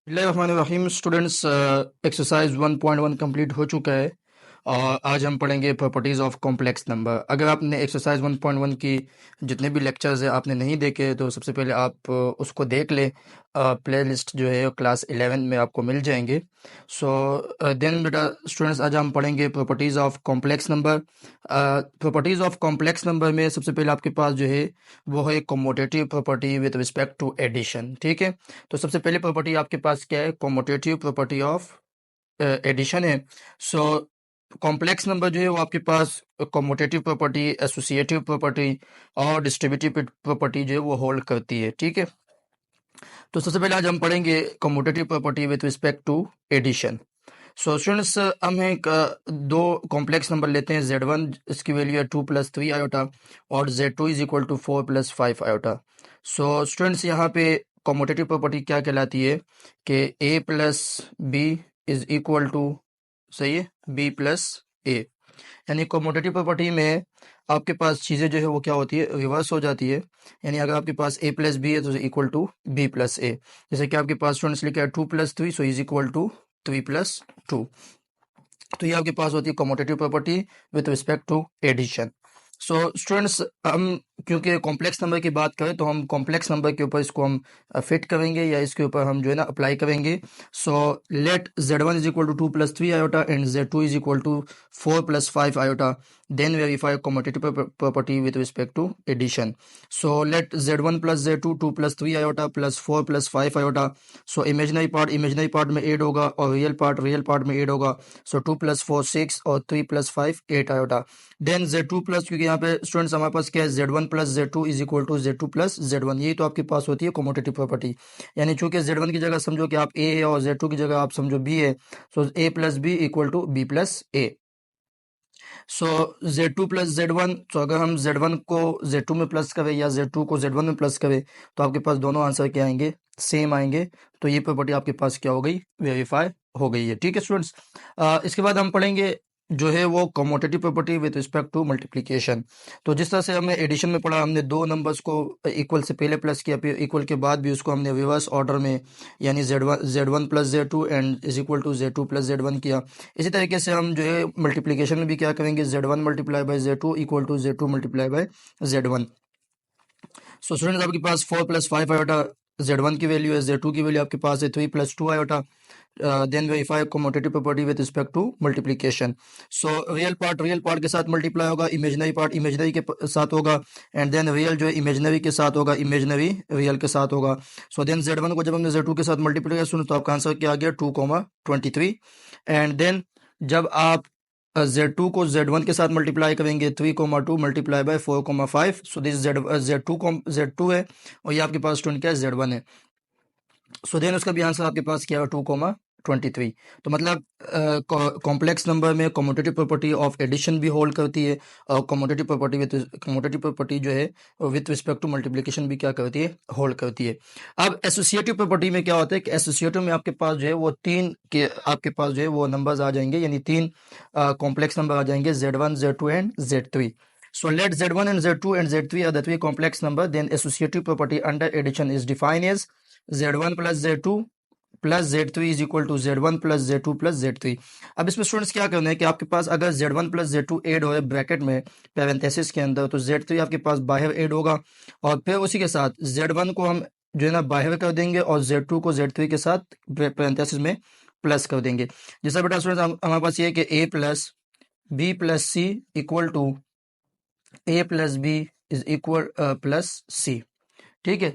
बिस्मिल्लाहिर्रहमानिर्रहीम students, exercise 1.1 complete हो चुका है और आज हम पढ़ेंगे प्रॉपर्टीज़ ऑफ कॉम्प्लेक्स नंबर। अगर आपने एक्सरसाइज 1.1 की जितने भी लेक्चर्स हैं आपने नहीं देखे तो सबसे पहले आप उसको देख लें। प्लेलिस्ट जो है क्लास 11 में आपको मिल जाएंगे। सो देन बेटा स्टूडेंट्स, आज हम पढ़ेंगे properties of complex number. Properties of complex number में सबसे पहले आपके पास जो है वो है commutative property with respect to addition. ठीक है, तो सबसे पहले प्रॉपर्टी आपके पास क्या है? कॉम्यूटेटिव प्रॉपर्टी ऑफ एडिशन है। सो कॉम्प्लेक्स नंबर जो है वो आपके पास कॉम्यूटेटिव प्रॉपर्टी, एसोसिएटिव प्रॉपर्टी और डिस्ट्रीब्यूटिव प्रॉपर्टी जो है वो होल्ड करती है। ठीक है, तो सबसे पहले आज हम पढ़ेंगे commutative property with respect to addition. So students, हम एक दो कॉम्प्लेक्स नंबर लेते हैं Z1, इसकी वैल्यू है 2+3 आयोटा और Z2 is equal to 4+5 iota. So students, यहाँ पे कॉम्यूटेटिव प्रॉपर्टी क्या कहलाती है कि A+B इज इक्वल टू, सही है, B+A। यानी कॉम्यूटेटिव प्रॉपर्टी में आपके पास चीज़ें जो है वो क्या होती है, रिवर्स हो जाती है। यानी अगर आपके पास A+B है तो इक्वल टू B+A। जैसे कि आपके पास स्टूडेंट्स लिखा है 2+3, सो इज इक्वल टू 3+2। तो ये आपके पास होती है commutative property with respect to addition. So students, हम क्योंकि कॉम्प्लेक्स नंबर की बात करें तो हम कॉम्प्लेक्स नंबर के ऊपर इसको हम फिट करेंगे या इसके ऊपर हम जो है ना अप्लाई करेंगे। So let Z1 is equal to 2+3 iota and Z2 is equal to 4+5 iota, then verify commutative property with respect to addition. So let Z1 plus Z2 2+3 iota plus 4+5 iota. So imaginary part में add होगा और real part में add होगा। सो 2+4 6 और 3+5 8 iota. Then Z2 plus, क्योंकि यहाँ पे students हमारे पास क्या है, Z1 plus Z2 is equal to Z2 plus Z1। यही तो आपके पास होती है कॉम्यूटेटिव प्रॉपर्टी। यानी चूंकि Z1 की जगह समझो कि आप A है और Z2 की जगह आप समझो B है, so A+B equal to B+A। So Z2 plus Z1, तो अगर हम Z1 को Z2 में प्लस करें या Z2 को Z1 में प्लस करें तो आपके पास दोनों आंसर क्या आएंगे, सेम आएंगे। तो ये प्रॉपर्टी आपके पास क्या हो गई, वेरीफाई हो गई है। ठीक है स्टूडेंट्स, इसके बाद हम पढ़ेंगे जो है वो commutative property with respect to multiplication. तो जिस तरह से हमने एडिशन में पढ़ा, हमने दो नंबर्स को इक्वल से पहले प्लस किया, फिर इक्वल के बाद भी उसको हमने रिवर्स ऑर्डर में, यानी Z1 plus Z2 and is equal to Z2 plus Z1 किया। इसी तरीके से हम जो है मल्टीप्लिकेशन में भी क्या करेंगे, Z1 multiply by Z2 equal to Z2 multiply by Z1। So students, आपके पास 4+5 आयोटा Z1 की वैल्यू है, Z2 की वैल्यू आपके पास है 3+2 iota. Then verify commutative property with respect to multiplication. So real part के साथ मल्टीप्लाई होगा, इमेजिनरी पार्ट इमेजिनरी के साथ होगा, एंड देन रियल जो है इमेजिनरी के साथ होगा, इमेजिनरी रियल के साथ होगा। सो देन Z1 को जब हमने Z2 के साथ मल्टीप्लाई किया सुनो तो आपका आंसर क्या आ गया, 2,23। एंड देन जब आप Z2 को Z1 के साथ मल्टीप्लाई करेंगे 3,2 multiply by 4,5। So this Z2 है और ये आपके पास स्टूडेंट क्या है, Z1 है। सो देन उसका भी आंसर आपके पास क्या है, 2,23। तो मतलब कॉम्प्लेक्स नंबर में कॉम्यूटेटिव प्रॉपर्टी ऑफ एडिशन भी होल्ड करती है और कॉम्यूटेटिव प्रॉपर्टी जो है विथ रिस्पेक्ट टू मल्टीप्लिकेशन भी क्या करती है, होल्ड करती है। अब एसोसिएटिव प्रॉपर्टी में क्या होता है कि एसोसिएटिव में आपके पास जो है वो तीन के आपके पास जो है वो नंबर्स आ जाएंगे, यानी तीन कॉम्प्लेक्स नंबर आ जाएंगे, Z1 Z2 and Z3। So let Z1 and Z2 and Z3 are the three complex number. Then associative property under addition is defined as Z1 plus Z2 plus Z3 is equal to Z1 plus Z2 plus Z3। अब इसमें students क्या करना है कि आपके पास अगर Z1 plus Z2 add हो ब्रैकेट में पैरेंथेसिस के अंदर, तो Z3 आपके पास बाहर ऐड होगा और फिर उसी के साथ Z1 को हम जो है ना बाहर कर देंगे और Z2 को Z3 के साथ पैरेंथेसिस में प्लस कर देंगे। जैसा बेटा स्टूडेंट्स हमारे पास ये है कि A plus B plus C equal to A plus B is equal plus C। ठीक है,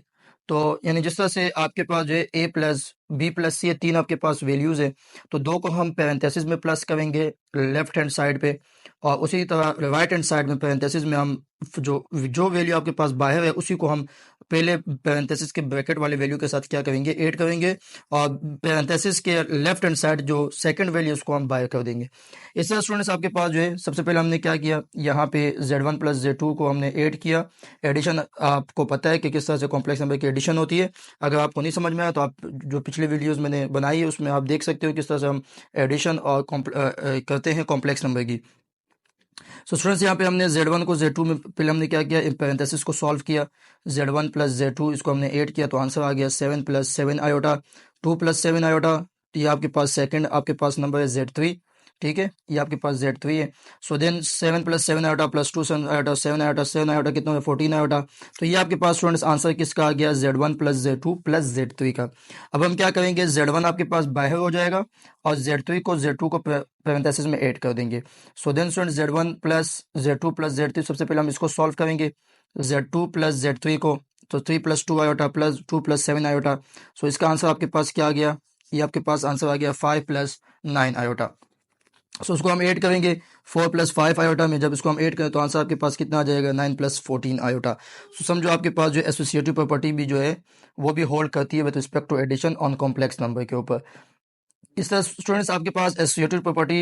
तो यानी जिस तरह से आपके पास जो है A plus B plus C, ये तीन आपके पास वैल्यूज है, तो दो को हम पैरेंथेसिस में प्लस करेंगे लेफ्ट हैंड साइड पे और उसी तरह राइट हैंड साइड में पैरेंथेसिस में हम जो जो वैल्यू आपके पास बाहर है उसी को हम पहले पैरेंथेसिस के ब्रैकेट वाले वैल्यू के साथ क्या करेंगे, ऐड करेंगे और पैरेंथेसिस के लेफ्ट हैंड साइड जो सेकंड वैल्यू उसको हम बाहर कर देंगे। इस तरह स्टूडेंट्स आपके पास जो है सबसे पहले हमने क्या किया, यहाँ पे Z1 प्लस Z2 को हमने ऐड किया। एडिशन आपको पता है कि किस तरह से कॉम्प्लेक्स नंबर की एडिशन होती है। अगर आपको नहीं समझ में आया तो आप जो पिछले वीडियोस मैंने बनाई है उसमें आप देख सकते हो किस तरह से हम एडिशन और करते हैं कॉम्प्लेक्स नंबर की। सो स्टूडेंट्स यहाँ पे हमने Z1 को Z2 में पहले हमने क्या किया, पैरेंथेसिस को सॉल्व किया, Z1 प्लस Z2 इसको हमने ऐड किया तो आंसर आ गया 7 प्लस 7 आयोटा, 2 प्लस 7 आयोटा। ये आपके पास सेकंड आपके पास नंबर है Z3, ठीक है, ये आपके पास Z3 है। So then 7 plus 7 iota plus 2 7 iota 7 iota 7 iota कितना है 14 आयोटा। तो ये आपके पास स्टूडेंट्स आंसर किसका आ गया, Z1 plus Z2 plus Z3 का। अब हम क्या करेंगे, Z1 आपके पास बाहर हो जाएगा और Z3 को Z2 को पैरेंथेसिस में ऐड कर देंगे। So then students Z1 plus Z2 plus Z3, सबसे पहले हम इसको सॉल्व करेंगे, Z2 प्लस Z3 को, तो 3 plus 2 iota plus 2 plus 7 iota. So इसका आंसर आपके पास क्या आ गया, ये आपके पास आंसर आ गया 5 प्लस 9 आयोटा। सो उसको हम ऐड करेंगे 4 प्लस 5 आयोटा में, जब इसको हम ऐड करें तो आंसर आपके पास कितना आ जाएगा 9 प्लस 14 आयोटा। सो समझो आपके पास जो एसोसिएटिव प्रॉपर्टी भी जो है वो भी होल्ड करती है with respect to addition on complex number के ऊपर। इस तरह स्टूडेंट्स आपके पास associative property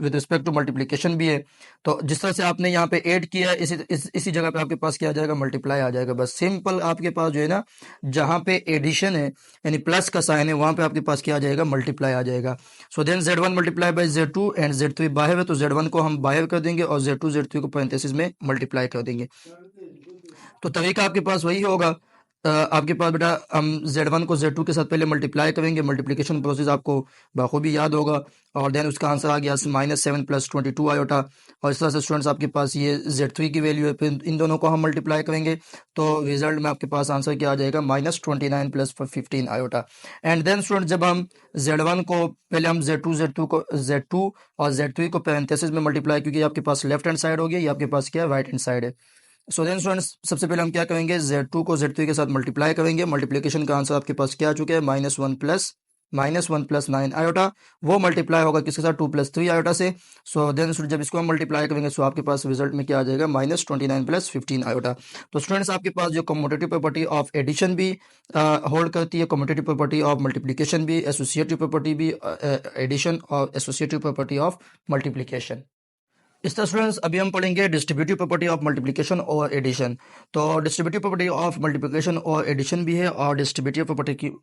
with respect to multiplication भी है। तो जिस तरह से आपने यहाँ पे ऐड किया है इसी जगह पे आपके पास क्या आ जाएगा, मल्टीप्लाई आ जाएगा। बस सिंपल आपके पास जो है ना, जहाँ पे एडिशन है यानी प्लस का साइन है वहाँ पे आपके पास क्या आ जाएगा, मल्टीप्लाई आ जाएगा। So then Z1 multiply by Z2 and Z3 बाहर है तो Z1 को हम बाहर कर देंगे और Z2 Z3 को पैरेंथेसिस में मल्टीप्लाई कर देंगे। तो तरीका आपके पास वही होगा। आपके पास बेटा हम Z1 को Z2 के साथ पहले मल्टीप्लाई करेंगे, मल्टीप्लिकेशन प्रोसेस आपको बखूबी याद होगा, और देन उसका आंसर आ गया -7 प्लस 22 आयोटा। और इस तरह से स्टूडेंट्स आपके पास ये Z3 की वैल्यू है, फिर इन दोनों को हम मल्टीप्लाई करेंगे तो रिजल्ट में आपके पास आंसर क्या आ जाएगा, -29 plus 15 iota. And then student जब हम Z1 को पहले हम Z2 और Z3 को पैरेंथेसिस में मल्टीप्लाई, क्योंकि आपके पास लेफ्ट हैंड साइड हो गया, ये आपके पास क्या है, राइट हैंड साइड है। सो देन स्टूडेंट्स सबसे पहले हम क्या करेंगे, Z2 को Z3 के साथ मल्टीप्लाई करेंगे, मल्टीप्लिकेशन का आंसर आपके पास क्या आ चुका है, -1 प्लस 9 आयोटा। वो मल्टीप्लाई होगा किसके साथ, 2 प्लस 3 आयोटा से। सो देन जब इसको हम मल्टीप्लाई करेंगे सो आपके पास रिजल्ट में क्या आ जाएगा, -29 प्लस 15 आयोटा। तो स्टूडेंट्स आपके पास जो कम्यूटेटिव प्रॉपर्टी ऑफ एडिशन भी होल्ड करती है, कम्यूटेटिव प्रॉपर्टी ऑफ मल्टीप्लिकेशन भी, एसोसिएटिव प्रॉपर्टी भी एडिशन और एसोसिएटिव प्रॉपर्टी ऑफ मल्टीप्लिकेशन। इस तरह स्टूडेंट्स अभी हम पढ़ेंगे डिस्ट्रीब्यूटिव प्रॉपर्टी ऑफ मल्टीप्लिकेशन और एडिशन। तो डिस्ट्रीब्यूटिव प्रॉपर्टी ऑफ मल्टीप्लिकेशन और एडिशन भी है और डिस्ट्रीब्यूटिव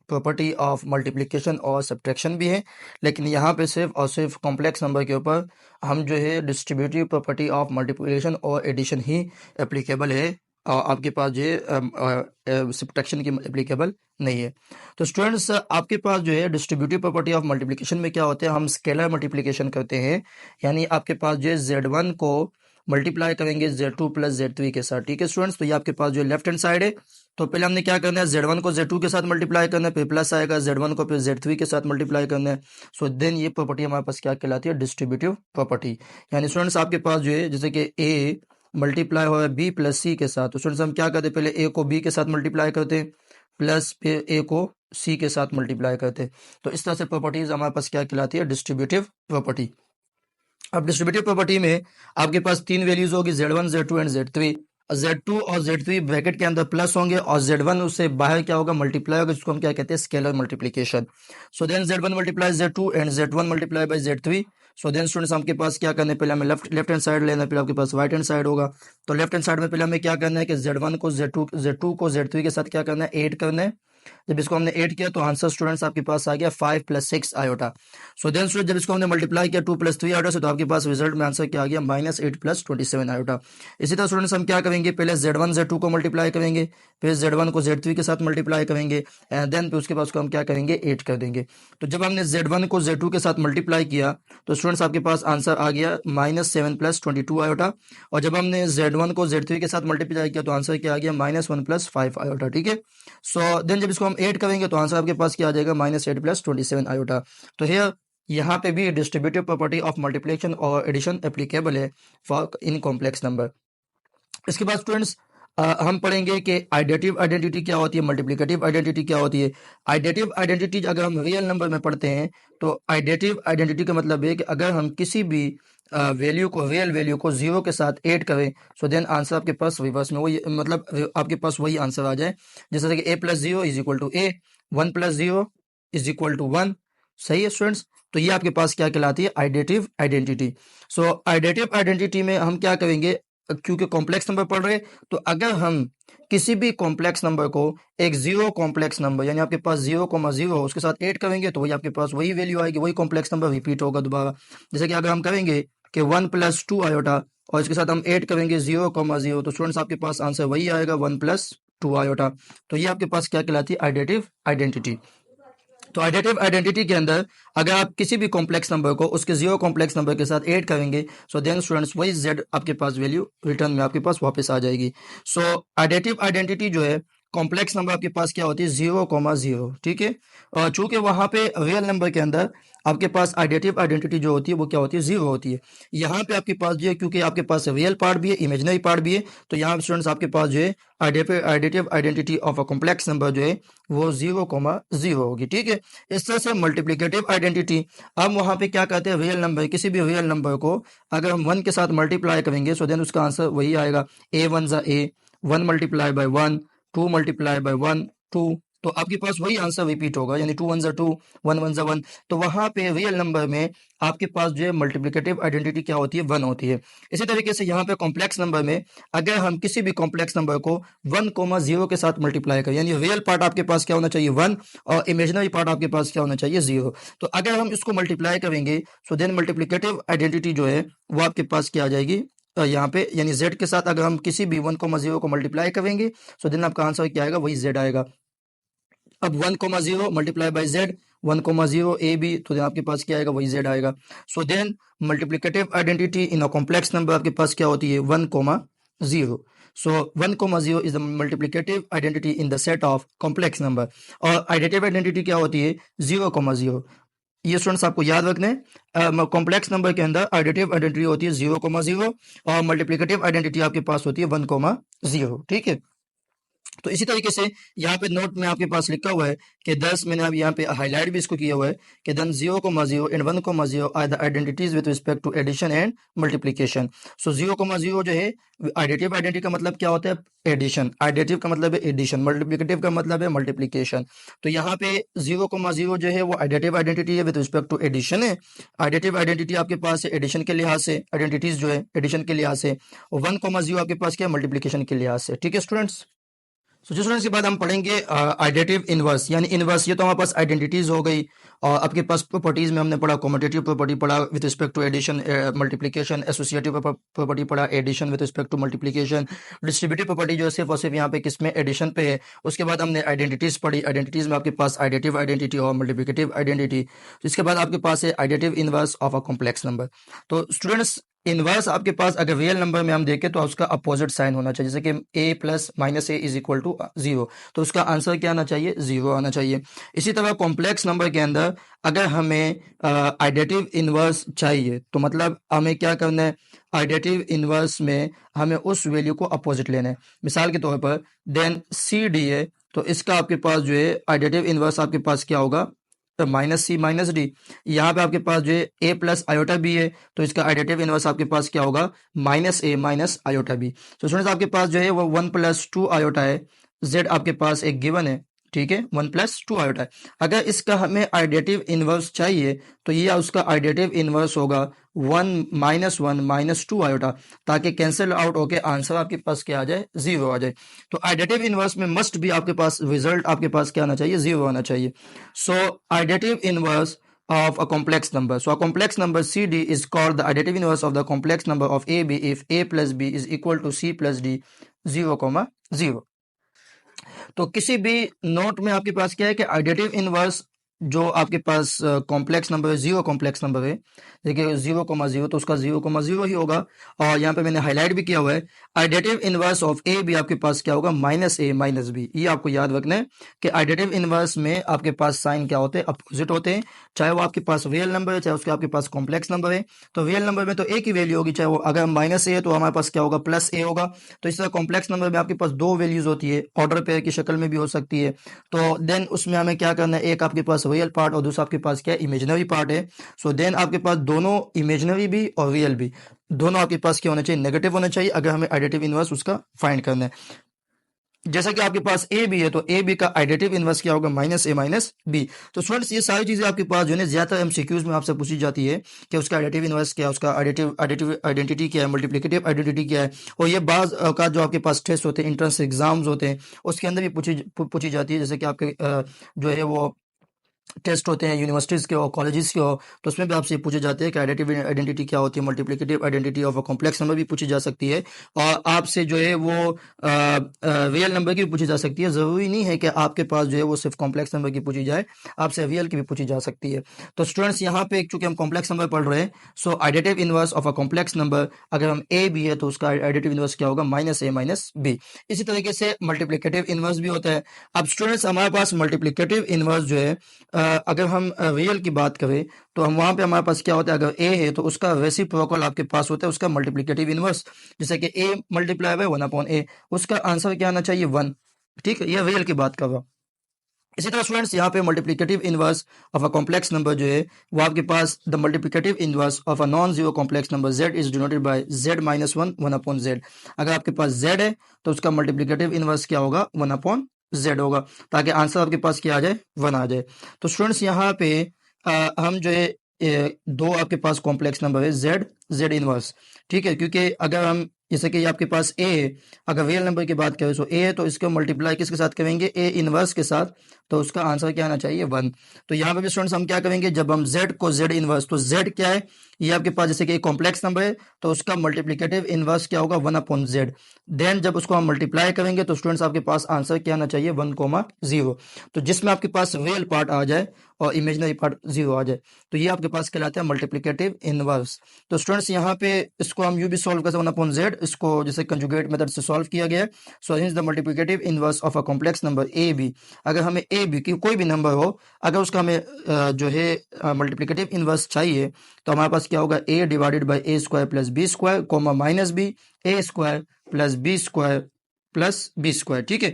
प्रॉपर्टी ऑफ मल्टीप्लिकेशन और सब्ट्रैक्शन भी है, लेकिन यहाँ पे सिर्फ और सिर्फ कॉम्प्लेक्स नंबर के ऊपर हम जो है डिस्ट्रीब्यूटिव प्रॉपर्टी ऑफ मल्टीप्लिकेशन और एडिशन ही एप्लीकेबल है, और आपके पास जो है सब्ट्रैक्शन की एप्लीकेबल नहीं है। तो स्टूडेंट्स आपके पास जो है डिस्ट्रीब्यूटिव प्रॉपर्टी ऑफ मल्टीप्लिकेशन में क्या होता है, हम स्केलर मल्टीप्लिकेशन करते हैं, यानी आपके पास जो है Z1 को मल्टीप्लाई करेंगे Z2 प्लस Z3 के साथ, ठीक है स्टूडेंट्स। तो ये आपके पास जो है लेफ्ट हैंड साइड है, तो पहले हमने क्या करना है, Z1 को Z2 के साथ मल्टीप्लाई करना है, फिर प्लस आएगा Z1 को फिर Z3 के साथ मल्टीप्लाई करना है। सो देन ये प्रॉपर्टी हमारे पास क्या कहलाती है, डिस्ट्रीब्यूटिव प्रॉपर्टी। यानी स्टूडेंट्स आपके पास जो है जैसे कि A मल्टीप्लाई हो रहा है B प्लस C के साथ, तो स्टूडेंट्स हम क्या करते हैं, पहले A को B के साथ मल्टीप्लाई करते हैं प्लस फिर A को C के साथ मल्टीप्लाई करते हैं। तो इस तरह से प्रॉपर्टीज हमारे पास क्या कहलाती है, डिस्ट्रीब्यूटिव प्रॉपर्टी। अब डिस्ट्रीब्यूटिव प्रॉपर्टी में आपके पास तीन वैल्यूज होगी, Z1 Z2 and Z3। Z2 और Z3 ब्रैकेट के अंदर प्लस होंगे और Z1 उससे बाहर क्या होगा, मल्टीप्लाई होगा, जिसको हम क्या कहते हैं, scalar multiplication. So then Z1 multiply Z2 and Z1 multiply by Z3। So then students आपके पास क्या करना है, पहले हमें लेफ्ट हैंड साइड लेना है, फिर आपके पास राइट हैंड साइड होगा। तो लेफ्ट हैंड साइड में पहले हमें क्या करना है कि Z1 को Z2 को Z3 के साथ क्या करना है, ऐड करना है। जब इसको हमने ऐड किया तो आंसर स्टूडेंट्स आपके पास आ गया 5 plus 6 iota. So then student जब इसको हमने मल्टीप्लाई किया 2 प्लस 3 आयोटा से, तो आपके पास रिजल्ट में आंसर क्या आ गया, -8 प्लस 27 आयोटा। इसी तरह स्टूडेंट्स हम क्या करेंगे, पहले Z1 Z2 को मल्टीप्लाई करेंगे, फिर Z1 को Z3 के साथ मल्टीप्लाई करेंगे एंड देन फिर उसके बाद उसको हम क्या करेंगे, ऐड कर देंगे। तो जब हमने Z1 को Z2 के साथ मल्टीप्लाई किया तो स्टूडेंट्स आपके पास आंसर आ गया -7 प्लस 22 आयोटा, और जब हमने Z1 को Z3 के साथ मल्टीप्लाई किया तो आंसर क्या आ गया, -1 प्लस 5 आयोटा, ठीक है। सो देन जब इसको हम ऐड करेंगे तो आंसर आपके पास क्या आ जाएगा, -8 प्लस 27 आयोटा। तो हियर यहाँ पे भी डिस्ट्रीब्यूटिव प्रॉपर्टी ऑफ मल्टीप्लिकेशन और एडिशन एप्लीकेबल है फॉर इन कॉम्प्लेक्स नंबर। इसके बाद स्टूडेंट्स हम पढ़ेंगे कि आइडेटिव आइडेंटिटी क्या होती है, मल्टीप्लिकेटिव आइडेंटिटी क्या होती है। आइडेटिव आइडेंटिटी अगर हम रियल नंबर में पढ़ते हैं तो आइडेटिव आइडेंटिटी का मतलब है कि अगर हम किसी भी वैल्यू को, रियल वैल्यू को जीरो के साथ ऐड करें सो देन आंसर आपके पास रिवर्स में वही, मतलब आपके पास वही आंसर आ जाए। जैसे कि A plus 0 is equal to A, 1 plus 0 is equal to 1। सही है स्टूडेंट्स, तो ये आपके पास क्या कहलाती है, आइडेटिव आइडेंटिटी। सो आइडेटिव आइडेंटिटी में हम क्या करेंगे, क्योंकि कॉम्प्लेक्स नंबर पढ़ रहे हैं तो अगर हम किसी भी कॉम्प्लेक्स नंबर को एक जीरो कॉम्प्लेक्स नंबर यानी आपके पास 0,0 उसके साथ ऐड करेंगे तो वही आपके पास वही वैल्यू आएगी, वही कॉम्प्लेक्स नंबर रिपीट होगा दोबारा। जैसे कि अगर हम करेंगे कि 1 प्लस 2 आयोटा और इसके साथ हम ऐड करेंगे 0,0, तो स्टूडेंट्स आपके पास आंसर वही आएगा 1+2 आयोटा। तो ये आपके पास क्या कहलाती है, आइडेटिव आइडेंटिटी। तो आइडेटिव आइडेंटिटी के अंदर अगर आप किसी भी कॉम्प्लेक्स नंबर को उसके जीरो कॉम्प्लेक्स नंबर के साथ ऐड करेंगे, सो देन स्टूडेंट्स वही जेड आपके पास वैल्यू रिटर्न में आपके पास वापस आ जाएगी। सो आइडेटिव आइडेंटिटी जो है, कॉम्प्लेक्स नंबर आपके पास क्या होती है, 0,0, ठीक है। और चूंकि वहां पे रियल नंबर के अंदर आपके पास आइडेटिव आइडेंटिटी जो होती है वो क्या होती है, 0 होती है। यहाँ पे आपके पास जो है, क्योंकि आपके पास रियल पार्ट भी है, इमेजिनरी पार्ट भी है, तो यहाँ स्टूडेंट्स आपके पास जो है additive identity of a complex number जो है वो 0,0 होगी, ठीक है। इस तरह से मल्टीप्लिकेटिव आइडेंटिटी, हम वहां पे क्या कहते हैं, रियल नंबर, किसी भी रियल नंबर को अगर हम 1 के साथ मल्टीप्लाई करेंगे, सो देन उसका आंसर वही आएगा, A1 ज़ा A, 1 multiply by 1, 2 multiply by 1, 2, तो आपके पास वही आंसर रिपीट होगा, यानी 2 1 ज़ा 2, 1 1 ज़ा 1। तो वहां पे रियल नंबर में आपके पास जो है मल्टीप्लिकेटिव आइडेंटिटी क्या होती है, 1 होती है। इसी तरीके से यहाँ पे कॉम्प्लेक्स नंबर में अगर हम किसी भी कॉम्प्लेक्स नंबर को 1,0 के साथ मल्टीप्लाई करें, यानी रियल पार्ट आपके पास क्या होना चाहिए, 1, और इमेजिनरी पार्ट आपके पास क्या होना चाहिए, 0। तो अगर हम इसको मल्टीप्लाई करेंगे, सो देन मल्टीप्लिकेटिव आइडेंटिटी जो है वो आपके पास क्या आ जाएगी, यहाँ पे, यानी z के साथ अगर हम किसी भी 1,0 को मल्टीप्लाई करेंगे, सो देन आपका आंसर क्या आएगा, वही z आएगा। अब 1,0 multiply by z, 1,0 A B, तो आपके पास क्या आएगा, वही z आएगा। So then multiplicative identity in a complex number आपके पास क्या होती है, 1,0। So 1,0 is the multiplicative identity in the set of complex number. और आइडेटिव आइडेंटिटी क्या होती है, 0,0। ये स्टूडेंट्स आपको याद रखना है, कॉम्प्लेक्स नंबर के अंदर आइडेटिव आइडेंटिटी होती है 0,0 और मल्टीप्लिकेटिव आइडेंटिटी आपके पास होती है 1,0, ठीक है। तो इसी तरीके से यहाँ पे नोट में आपके पास लिखा हुआ है कि 10, मैंने अब यहाँ पे हाईलाइट भी इसको किया हुआ है कि then 0,0 and 1,0 are the identities with respect to addition and multiplication. So 0,0 जो है, आइडेटिव आइडेंटिटी का मतलब क्या होता है, एडिशन, आइडेटिव का मतलब है एडिशन, मल्टीप्लिकेटिव का मतलब है मल्टीप्लिकेशन। तो यहाँ पे 0,0 जो है वो आइडेटिव आइडेंटिटी है विद रिस्पेक्ट टू एडिशन है। आइडेटिव आइडेंटिटी आपके पास है एडिशन के लिहाज से, आइडेंटिटीज जो है एडिशन के लिहाज से, और 1,0 आपके पास क्या है, मल्टीप्लिकेशन के लिहाज से, ठीक है स्टूडेंट्स। सो स्टूडेंट्स के बाद हम पढ़ेंगे आइडेटिव इनवर्स, यानी इनवर्स। ये तो हमारे पास आइडेंटिटीज हो गई, और आपके पास प्रॉपर्टीज में हमने पढ़ा, कॉम्यूटेटिव प्रॉपर्टी पढ़ा with respect to addition multiplication, associative property पढ़ा, addition with respect to multiplication, distributive property जो है सिर्फ और सिर्फ यहाँ पे किसमें, एडिशन पे है। उसके बाद हमने आइडेंटिटीज पढ़ी, आइडेंटिटीज में आपके पास आइडेटिव आइडेंटिटी और मल्टीप्लिकेटिव आइडेंटिटी। इसके बाद आपके पास है additive inverse of a complex number. तो स्टूडेंट्स, इनवर्स आपके पास अगर रियल नंबर में हम देखें तो उसका अपोजिट साइन होना चाहिए, जैसे कि a plus minus a is equal to 0, तो उसका आंसर क्या आना चाहिए, 0 आना चाहिए। इसी तरह कॉम्प्लेक्स नंबर के अंदर अगर हमें आइडेटिव इनवर्स चाहिए, तो मतलब हमें क्या करना है, आइडेटिव इनवर्स में हमें उस वैल्यू को अपोजिट लेना है। मिसाल के तौर पर देन सी डी है, तो इसका आपके पास जो है आइडेटिव इनवर्स आपके पास क्या होगा, माइनस सी माइनस डी। यहाँ पे आपके पास जो है ए प्लस आयोटा बी है, तो इसका आइडेटिव इनवर्स आपके पास क्या होगा, माइनस ए माइनस आयोटा बी। तो स्टूडेंट्स आपके पास जो है वो 1+2 आयोटा है, जेड आपके पास एक गिवन है, ठीक है, 1+2 आयोटा है। अगर इसका हमें आइडेटिव इनवर्स चाहिए, तो ये उसका आइडेटिव इनवर्स होगा 1 - 1 - 2 आयोटा, ताकि कैंसिल आउट होके आंसर आपके पास क्या आ जाए, 0 आ जाए। तो आइडेटिव इनवर्स में मस्ट भी आपके पास रिजल्ट आपके पास क्या आना चाहिए, 0 आना चाहिए। सो additive inverse of a complex number. So a complex number CD is called the additive inverse of the complex number of AB if A plus B is equal to C plus D 0,0. तो किसी भी note में आपके पास क्या है कि आइडेटिव inverse जो आपके पास कॉम्प्लेक्स नंबर है, 0 कॉम्प्लेक्स नंबर है, देखिए 0,0, तो उसका 0,0 ही होगा। और यहाँ पे मैंने हाईलाइट भी किया हुआ है, आइडेटिव इनवर्स ऑफ ए भी आपके पास क्या होगा, -a - b। ये आपको याद रखना है कि आइडेटिव इनवर्स में आपके पास साइन क्या होते हैं, अपोजिट होते हैं, चाहे वो आपके पास रियल नंबर है, चाहे उसके आपके पास कॉम्प्लेक्स नंबर है। तो रियल नंबर में तो एक ही वैल्यू होगी, चाहे वो अगर माइनस ए है तो हमारे पास क्या होगा, +a होगा। तो इस तरह कॉम्प्लेक्स नंबर में आपके पास दो वैल्यूज होती है, ऑर्डर पेयर की शक्ल में भी हो सकती है। तो देन उसमें हमें क्या करना है, एक आपके पास रियल पार्ट और दूसरा आपके पास क्या इमेजिनरी पार्ट है। सो देन आपके पास दोनों इमेजिनरी भी और रियल भी दोनों आपके पास क्या होना चाहिए, नेगेटिव होना चाहिए, अगर हमें आइडेटिव इनवर्स उसका फाइंड करना है। जैसा कि आपके पास ए बी है, तो ए बी का आइडेटिव इनवर्स क्या होगा, -a - b। तो स्टूडेंट्स ये सारी चीजें आपके पास जो है ज्यादातर एमसीक्यूज में आपसे पूछी जाती है कि उसका आइडेटिव इनवर्स क्या है, उसका आइडेटिव आइडेंटिटी क्या है, मल्टीप्लिकेटिव आइडेंटिटी क्या है। और ये बाज का जो आपके पास टेस्ट होते हैं, इंट्रेंस एग्जाम्स होते हैं, उसके अंदर भी पूछी जाती है, जैसे कि आपके जो है वो टेस्ट होते हैं यूनिवर्सिटीज़ के हो, कॉलेजेस के हो, तो उसमें भी आपसे पूछे जाते हैं कि एडिटिव आइडेंटिटी क्या होती है, multiplicative identity of a complex number भी पूछी जा सकती है, और आपसे जो है वो रियल नंबर की भी पूछी जा सकती है। ज़रूरी नहीं है कि आपके पास जो है वो सिर्फ कॉम्प्लेक्स नंबर की पूछी जाए, आपसे रियल की भी पूछी जा सकती है। तो स्टूडेंट्स यहाँ पे चूंकि हम कॉम्प्लेक्स नंबर पढ़ रहे हैं, so additive inverse of a complex number, अगर हम ए बी है तो उसका आइडेटिव इनवर्स क्या होगा, माइनस ए माइनस बी। इसी तरीके से मल्टीप्लिकेटिव इनवर्स भी होता है। अब स्टूडेंट्स हमारे पास मल्टीप्लिकेटिव इनवर्स जो है, अगर हम रियल की बात करें तो हम वहां पे हमारे पास क्या होता है, अगर ए है तो उसका रेसिप्रोकल आपके पास होता है, उसका मल्टीप्लिकेटिव इनवर्स, जैसे कि ए मल्टीप्लाई बाय 1/a, उसका आंसर क्या आना चाहिए, 1। ठीक है, ये रियल की बात कर रहा हूं। इसी तरह स्टूडेंट्स यहाँ पे multiplicative inverse of a complex number जो है वो आपके पास, the multiplicative inverse of a non zero complex number z is denoted by z minus 1/z। अगर आपके पास z है तो उसका मल्टीप्लिकेटिव इनवर्स क्या होगा, 1/z होगा, ताकि आंसर आपके पास क्या आ जाए, 1 आ जाए। तो स्टूडेंट्स यहाँ पे हम जो है दो आपके पास कॉम्प्लेक्स नंबर है z इनवर्स, ठीक है, क्योंकि अगर हम जैसे कि आपके पास ए है, अगर रियल नंबर की बात करें तो ए है, तो इसको मल्टीप्लाई किसके साथ करेंगे, ए इनवर्स के साथ, तो उसका आंसर क्या आना चाहिए, 1। तो यहाँ पे भी स्टूडेंट्स हम क्या करेंगे, जब हम z को z इनवर्स, तो z क्या है, ये आपके पास जैसे कि कॉम्प्लेक्स नंबर है तो उसका मल्टीप्लिकेटिव इनवर्स क्या होगा, 1/z। देन जब उसको हम मल्टीप्लाई करेंगे तो स्टूडेंट्स आपके पास आंसर क्या आना चाहिए, 1,0। तो जिसमें आपके पास रियल पार्ट आ जाए और इमेजिनरी पार्ट 0 आ जाए, तो ये आपके पास कहलाता है मल्टीप्लिकेटिव इनवर्स। तो स्टूडेंट्स यहाँ पे इसको हम यू भी सॉल्व कर सकते हैं, 1/z, इसको जैसे कंजुगेट मेथड से सॉल्व किया गया है। So hence the multiplicative inverse of a complex number A B. अगर हमें ए बी की कोई भी नंबर हो, अगर उसका हमें जो है मल्टीप्लिकेटिव इनवर्स चाहिए, तो हमारे पास क्या होगा, A divided by A square plus B square comma minus B A square plus B square plus B square. ठीक है,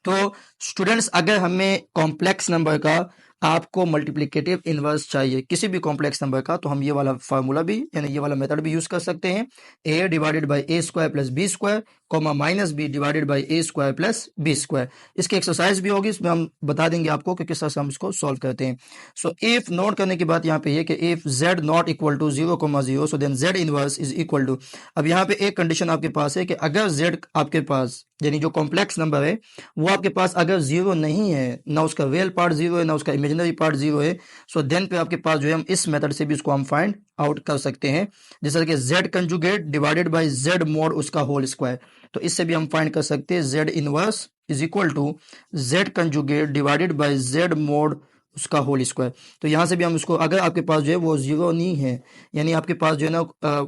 तो स्टूडेंट्स अगर हमें कॉम्प्लेक्स नंबर का आपको मल्टीप्लिकेटिव इनवर्स चाहिए किसी भी कॉम्प्लेक्स नंबर का, तो हम ये वाला फार्मूला भी यानी ये वाला मेथड भी यूज कर सकते हैं, a divided by A square plus B square comma minus b divided by A square plus B square. इसकी एक्सरसाइज भी होगी, इसमें हम बता देंगे आपको कि किस तरह से हम इसको सॉल्व करते हैं। सो इफ नोट करने की बात यहाँ पे ये कि if z not equal to 0,0, so then z inverse is equal to. अब यहाँ पे एक कंडीशन आपके पास है कि अगर z आपके पास यानी जो कॉम्प्लेक्स नंबर है वो आपके पास अगर 0 नहीं है, ना उसका रियल पार्ट 0 है ना उसका इमेजिनरी पार्ट 0 है, सो देन पे आपके पास जो है हम इस मेथड से भी उसको हम फाइंड आउट कर सकते हैं, जैसे कि z conjugate divided by z mod उसका होल स्क्वायर। तो इससे भी हम फाइंड कर सकते हैं z inverse is equal to z conjugate divided by z mod उसका होल स्क्वायर। तो यहाँ से भी हम उसको, अगर आपके पास जो है वो 0 नहीं है, यानी आपके पास जो है ना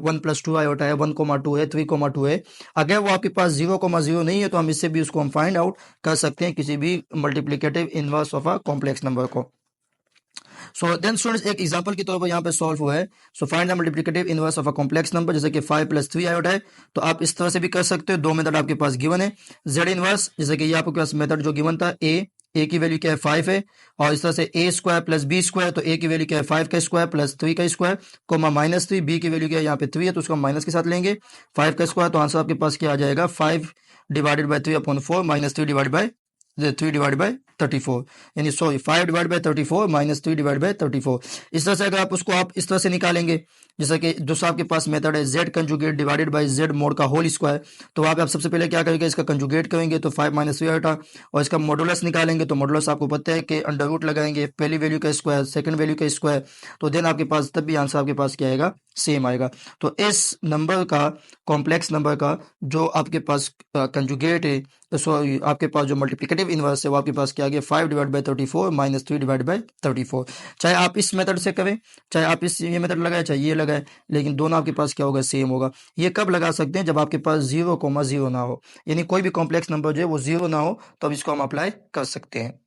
1+2 आयोटा है, 1,2 है, 3,2 है, अगर वो आपके पास 0,0 नहीं है तो हम इससे भी उसको हम फाइंड आउट कर सकते हैं किसी भी multiplicative inverse of a complex number को। सो देन स्टूडेंट्स एक एग्जांपल के तौर पर यहाँ पे सॉल्व हुआ है। So find the multiplicative inverse of a complex number, जैसे कि 5+3 आयोटा है, तो आप इस तरह से भी कर सकते हो। दो मेथड आपके पास गिवन है, z इनवर्स, जैसे कि ये आपके पास मेथड जो गिवन था, ए की वैल्यू क्या है, 5 है, और इस तरह से ए स्क्वायर प्लस बी स्क्वायर, तो ए की वैल्यू क्या है, 5 का स्क्वायर प्लस 3 का स्क्वायर कोमा -3, बी की वैल्यू क्या है, यहाँ पे 3 है तो उसको माइनस के साथ लेंगे, 5 का स्क्वायर, तो आंसर आपके पास क्या आ जाएगा, 5 divided by 3/4 minus 3 divide by 34, यानी sorry 5 divide by 34 minus 3 divide by 34। इस तरह से अगर आप उसको आप इस तरह से निकालेंगे, जैसे कि दूसरा आपके पास मेथड है z conjugate divided by z mode का होल स्क्वायर, तो वहाँ पे आप सबसे पहले क्या करेंगे, इसका कंजुगेट करेंगे तो 5 - 3 हटा, और इसका मॉडुलस निकालेंगे, तो मॉडुलस आपको पता है कि अंडर रूट लगाएंगे, पहली वैल्यू का स्क्वायर सेकंड वैल्यू का स्क्वायर, तो देन आपके पास तब भी आंसर आपके पास क्या आएगा, सेम आएगा। तो इस नंबर का, कॉम्प्लेक्स नंबर का जो आपके पास कंजुगेट है, सॉरी आपके पास जो मल्टीप्लिकेटिव इनवर्स है वो आपके पास क्या आ गया, 5 divide by 34 minus 3 divide by 34। चाहे आप इस मेथड से करें, चाहे आप इस ये मेथड लगाए, चाहे ये लगाए, लेकिन दोनों आपके पास क्या होगा, सेम होगा। ये कब लगा सकते हैं, जब आपके पास 0,0 ना हो, यानी कोई भी कॉम्प्लेक्स नंबर जो है वो 0 ना हो, तो अब इसको हम अप्लाई कर सकते हैं।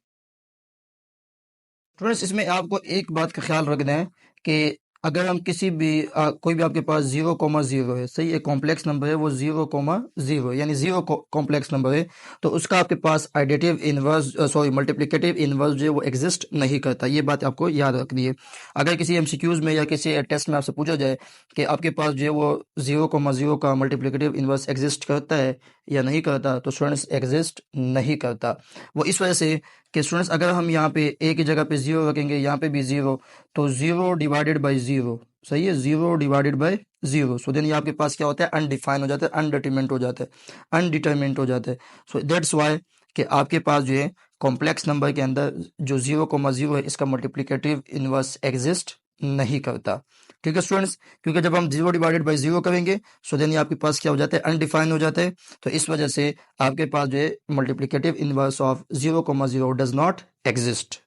स्टूडेंट्स इसमें आपको एक बात का ख्याल रखना है कि अगर हम किसी भी कोई भी आपके पास 0,0 है, सही, एक कॉम्प्लेक्स नंबर है वो 0,0 यानी 0 कॉम्प्लेक्स नंबर है, तो उसका आपके पास आइडेटिव इनवर्स सॉरी मल्टीप्लिकेटिव इनवर्स जो है वो एग्जिस्ट नहीं करता। ये बात आपको याद रखनी है। अगर किसी एमसीक्यूज में या किसी टेस्ट में आपसे पूछा जाए कि आपके पास जो है वो 0,0 का मल्टीप्लिकेटिव इनवर्स एग्जिस्ट करता है या नहीं करता, तो स्टूडेंट्स एग्जिस्ट नहीं करता। वो इस वजह से कि स्टूडेंट्स अगर हम यहाँ पे ए की जगह पे 0 रखेंगे, यहाँ पे भी 0, तो 0 डिवाइडेड बाई 0, सही है, 0 डिवाइडेड बाई 0, सो देन ये आपके पास क्या होता है, अनडिफाइन हो जाता है, अनडिटरमिनेंट हो जाता है, अनडिटरमिनेंट हो जाता है। सो दैट्स वाई कि आपके पास जो है कॉम्प्लेक्स नंबर के अंदर जो 0,0 है इसका मल्टीप्लिकेटिव इनवर्स एग्जिस्ट नहीं करता। ठीक है स्टूडेंट्स, क्योंकि जब हम 0 डिवाइडेड बाई 0 करेंगे सो देन ये आपके पास क्या हो जाता है, अनडिफाइन हो जाता है। तो इस वजह से आपके पास जो है multiplicative inverse of 0,0 does not exist.